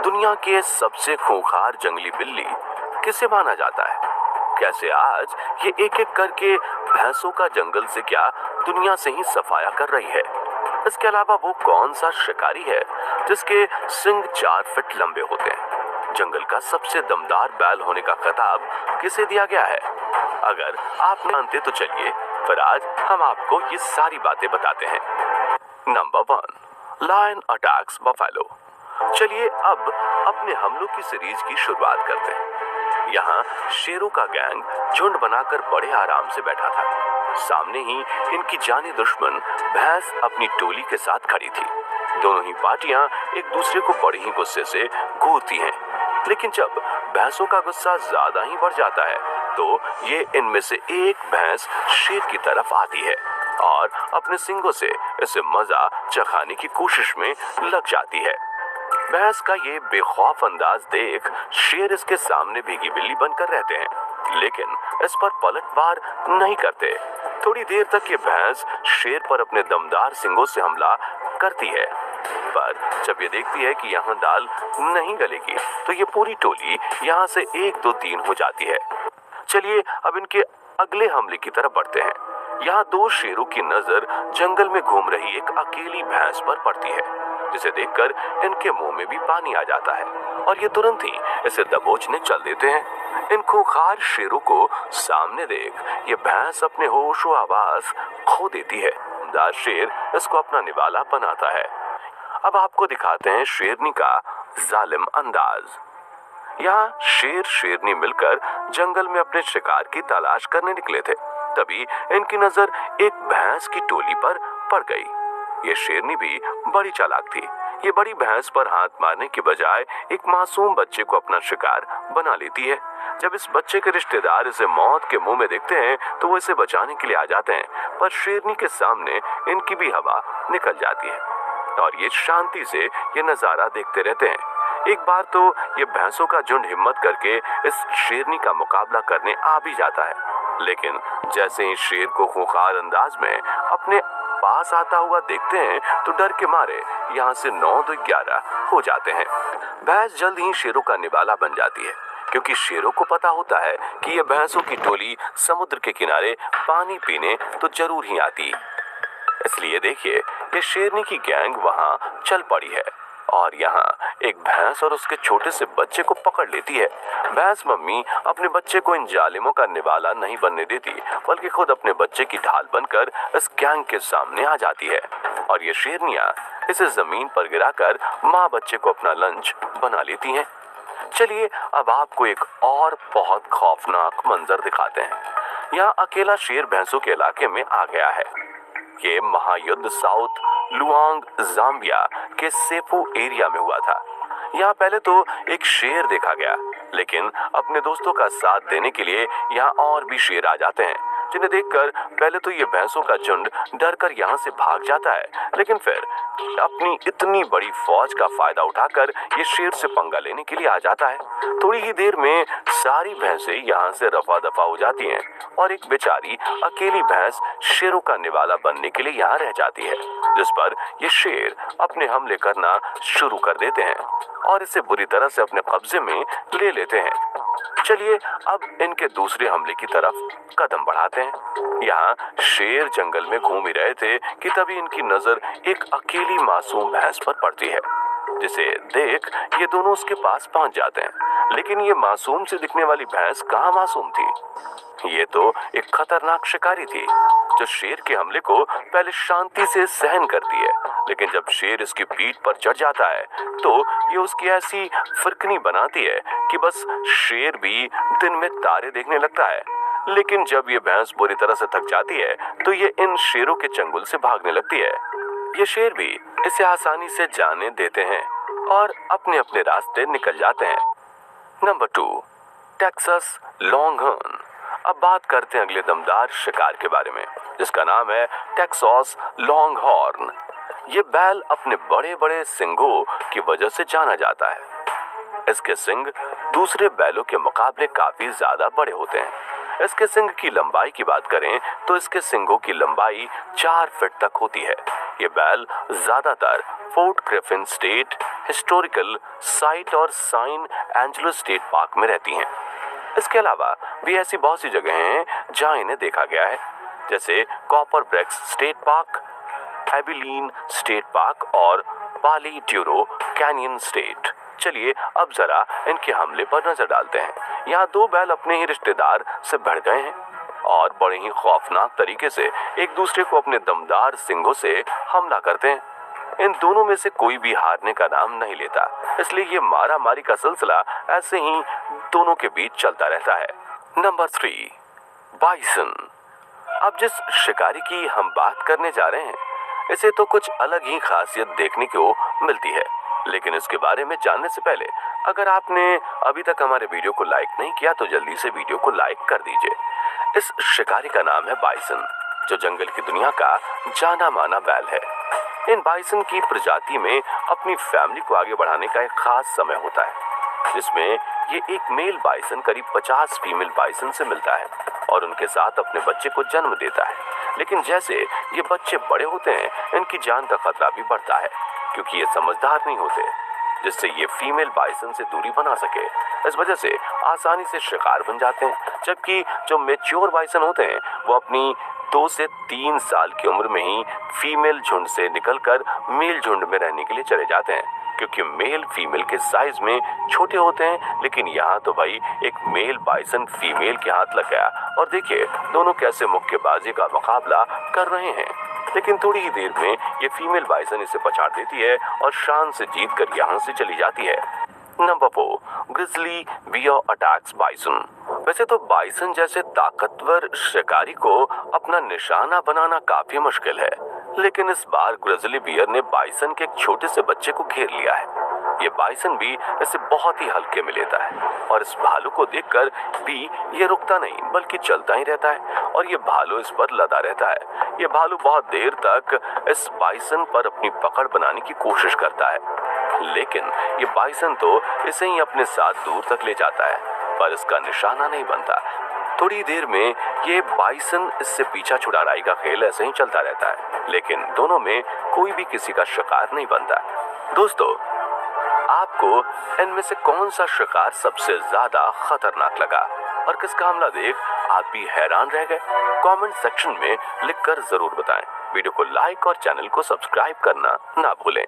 दुनिया के सबसे खूंखार जंगली बिल्ली किसे माना जाता है? कैसे आज ये एक एक करके भैंसों का जंगल से क्या दुनिया से ही सफाया कर रही है? इसके अलावा वो कौन सा शिकारी है जिसके सिंग 4 फीट लंबे होते हैं? जंगल का सबसे दमदार बैल होने का खिताब किसे दिया गया है? अगर आप जानते तो चलिए फिर आज हम आपको ये सारी बातें बताते हैं। Number 1, lion attacks buffalo. चलिए अब अपने हमलों की सीरीज की शुरुआत करते हैं। यहाँ शेरों का गैंग झुंड बनाकर बड़े आराम से बैठा था। सामने ही इनकी जानी दुश्मन भैंस अपनी टोली के साथ खड़ी थी। दोनों ही पार्टियां एक दूसरे को बड़े ही गुस्से से घूरती हैं। लेकिन जब भैंसों का गुस्सा ज्यादा ही बढ़ जाता है तो ये इनमें से एक भैंस शेर की तरफ आती है और अपने सिंगों से इसे मजा चखाने की कोशिश में लग जाती है। भैंस का ये बेखौफ अंदाज देख शेर इसके सामने भीगी बिल्ली बनकर रहते हैं, लेकिन इस पर पलटवार नहीं करते। थोड़ी देर तक ये भैंस शेर पर अपने दमदार सिंगों से हमला करती है, पर जब ये देखती है कि यहाँ दाल नहीं गलेगी तो ये पूरी टोली यहाँ से 1 2 3 हो जाती है। चलिए अब इनके अगले हमले की तरफ बढ़ते हैं। यहाँ 2 शेरों की नजर जंगल में घूम रही एक अकेली भैंस पर पड़ती है, जिसे देखकर इनके मुंह में भी पानी आ जाता है और ये तुरंत ही इसे दबोचने चल देते हैं। इन खूंखार शेरों को सामने देख ये भैंस अपने होश व आवाज खो देती है। दार शेर इसको अपना निवाला बनाता है। अब आपको दिखाते हैं शेरनी का जालिम अंदाज। यहाँ शेर शेरनी मिलकर जंगल में अपने शिकार की तलाश करने निकले थे। तभी इनकी नजर एक भैंस की टोली पर पड़ गई। ये शेरनी भी बड़ी चालाक थी। ये बड़ी भैंस पर हाथ मारने के बजाय एक मासूम बच्चे को अपना शिकार बना लेती है। जब इस बच्चे के रिश्तेदार इसे मौत के मुंह में देखते हैं तो वो इसे बचाने के लिए आ जाते हैं, पर शेरनी के सामने इनकी भी हवा निकल जाती है और ये शांति से ये नजारा देखते रहते हैं। एक बार तो ये भैंसों का झुंड हिम्मत करके इस शेरनी का मुकाबला करने आ भी जाता है, लेकिन जैसे ही शेर को खूंखार अंदाज में अपने पास आता हुआ देखते हैं तो डर के मारे यहाँ से 9 2 11 हो जाते हैं। भैंस जल्द ही शेरों का निवाला बन जाती है, क्योंकि शेरों को पता होता है कि ये भैंसों की टोली समुद्र के किनारे पानी पीने तो जरूर ही आती। इसलिए देखिए ये शेरनी की गैंग वहां चल पड़ी है और यहाँ एक भैंस और उसके छोटे से बच्चे को पकड़ लेती है। भैंस मम्मी अपने बच्चे को इन जालिमों का निवाला नहीं बनने देती, बल्कि खुद अपने बच्चे की ढाल बनकर इस गैंग के सामने आ जाती है और ये शेरनियां इसे जमीन पर गिराकर माँ बच्चे को अपना लंच बना लेती हैं। चलिए अब आपको एक और बहुत खौफनाक मंजर दिखाते हैं। यहाँ अकेला शेर भैंसों के इलाके में आ गया है। ये महायुद्ध साउथ लुआंग जाम्बिया के सेफू एरिया में हुआ था। यहाँ पहले तो एक शेर देखा गया, लेकिन अपने दोस्तों का साथ देने के लिए यहाँ और भी शेर आ जाते हैं, जिन्हें देखकर पहले तो ये भैंसों का झुंड डरकर यहाँ से भाग जाता है, लेकिन फिर अपनी इतनी बड़ी फौज का फायदा उठाकर ये शेर से पंगा लेने के लिए आ जाता है। थोड़ी ही देर में सारी भैंसें यहाँ से रफा दफा हो जाती हैं और एक बेचारी अकेली भैंस शेरों का निवाला बनने के लिए यहाँ रह जाती है, जिस पर ये शेर अपने हमले करना शुरू कर देते हैं और इसे बुरी तरह से अपने कब्जे में ले लेते हैं। चलिए अब इनके दूसरे हमले की तरफ कदम बढ़ाते हैं। यहाँ शेर जंगल में घूम ही रहे थे कि तभी इनकी नजर एक अकेली मासूम भैंस पर पड़ती है, जिसे देख ये दोनों उसके पास पहुंच जाते हैं। लेकिन ये मासूम से दिखने वाली भैंस कहाँ मासूम थी, ये तो एक खतरनाक शिकारी थी जो शेर के हमले को पहले शांति से सहन करती है, लेकिन जब शेर इसकी पीठ पर चढ़ जाता है तो ये उसकी ऐसी फिरकनी बनाती है कि बस शेर भी दिन में तारे देखने लगता है। लेकिन जब ये भैंस बुरी तरह से थक जाती है तो ये इन शेरों के चंगुल से भागने लगती है। ये शेर भी इसे आसानी से जाने देते हैं और अपने अपने रास्ते निकल जाते हैं। Number 2, Texas Longhorn. अब बात करते हैं अगले दमदार शिकार के बारे में, जिसका नाम है टेक्सास लॉन्गहॉर्न। ये बैल अपने बड़े बड़े सिंगों की वजह से जाना जाता है। इसके सिंग दूसरे बैलों के मुकाबले काफी ज्यादा बड़े होते हैं। इसके सिंग की लंबाई की बात करें तो इसके सिंगों की लंबाई 4 फीट तक होती है। ये बैल ज्यादातर fort Griffin state historical site और सैन एंजेलो स्टेट पार्क में रहती हैं। इसके अलावा भी ऐसी बहुत सी जगह हैं जहां इन्हें देखा गया है, जैसे Copper Breaks State Park, Abilene State Park और पाली ड्यूरो कैनियन स्टेट। चलिए अब जरा इनके हमले पर नजर डालते हैं। यहाँ 2 बैल अपने ही रिश्तेदार से भिड़ गए हैं और बड़े ही खौफनाक तरीके से एक दूसरे को अपने दमदार सिंगों से हमला करते हैं। इन दोनों में से कोई भी हारने का नाम नहीं लेता, इसलिए ये मारा मारी का सिलसिला ऐसे ही दोनों के बीच चलता रहता है। Number 3, bison. अब जिस शिकारी की हम बात करने जा रहे हैं, इसे तो कुछ अलग ही खासियत देखने को मिलती है, लेकिन इसके बारे में जानने से पहले अगर आपने अभी तक हमारे वीडियो को लाइक नहीं किया तो जल्दी से वीडियो को लाइक कर दीजिए। इस शिकारी का नाम है बाइसन, जो जंगल की दुनिया का जाना माना बैल है। इन बाइसन की प्रजाति में अपनी फैमिली को आगे बढ़ाने का एक खास समय होता है, जिसमें ये एक मेल बाइसन करीब 50 फीमेल बाइसन से मिलता है और उनके साथ अपने बच्चे को जन्म देता है। लेकिन जैसे ये बच्चे बड़े होते हैं, इनकी जान का खतरा भी बढ़ता है, क्योंकि ये समझदार नहीं होते, जिससे ये फीमेल बाइसन से दूरी बना सके। इस वजह से आसानी से शिकार बन जाते हैं, जबकि जो मैच्योर बाइसन होते हैं वो अपनी 2 से 3 साल की उम्र में ही फीमेल झुंड से निकलकर मेल झुंड में रहने के लिए चले जाते हैं, क्योंकि मेल फीमेल के साइज में छोटे होते हैं। लेकिन यहाँ तो भाई एक मेल बाइसन फीमेल के हाथ लग गया और देखिए दोनों कैसे मुक्केबाजी का मुकाबला कर रहे हैं। लेकिन थोड़ी ही देर में ये फीमेल बाइसन इसे पछाड़ देती है और शान से जीतकर यहाँ से चली जाती है। Number 4, grizzly bear attacks bison. वैसे तो बाइसन जैसे ताकतवर शिकारी को अपना निशाना बनाना काफी मुश्किल है, लेकिन इस बार ग्रिजली बियर ने बाइसन के एक छोटे से बच्चे को घेर लिया है। ये बाइसन भी इसे बहुत ही हल्के में लेता है और इस भालू को देखकर भी ये रुकता नहीं बल्कि चलता ही रहता है और ये भालू इस पर लदा रहता है। ये भालू बहुत देर तक इस बाइसन पर अपनी पकड़ बनाने की कोशिश करता है, लेकिन ये बाइसन तो इसे ही अपने साथ दूर तक ले जाता है, पर इसका निशाना नहीं बनता। थोड़ी देर में ये बाइसन इससे पीछा छुड़ाने का खेल ऐसे ही चलता रहता है, लेकिन दोनों में कोई भी किसी का शिकार नहीं बनता। दोस्तों, आपको इनमें से कौन सा शिकार सबसे ज्यादा खतरनाक लगा और किसका हमला देख आप भी हैरान रह गए? कमेंट सेक्शन में लिखकर जरूर बताएं। वीडियो को लाइक और चैनल को सब्सक्राइब करना ना भूलें।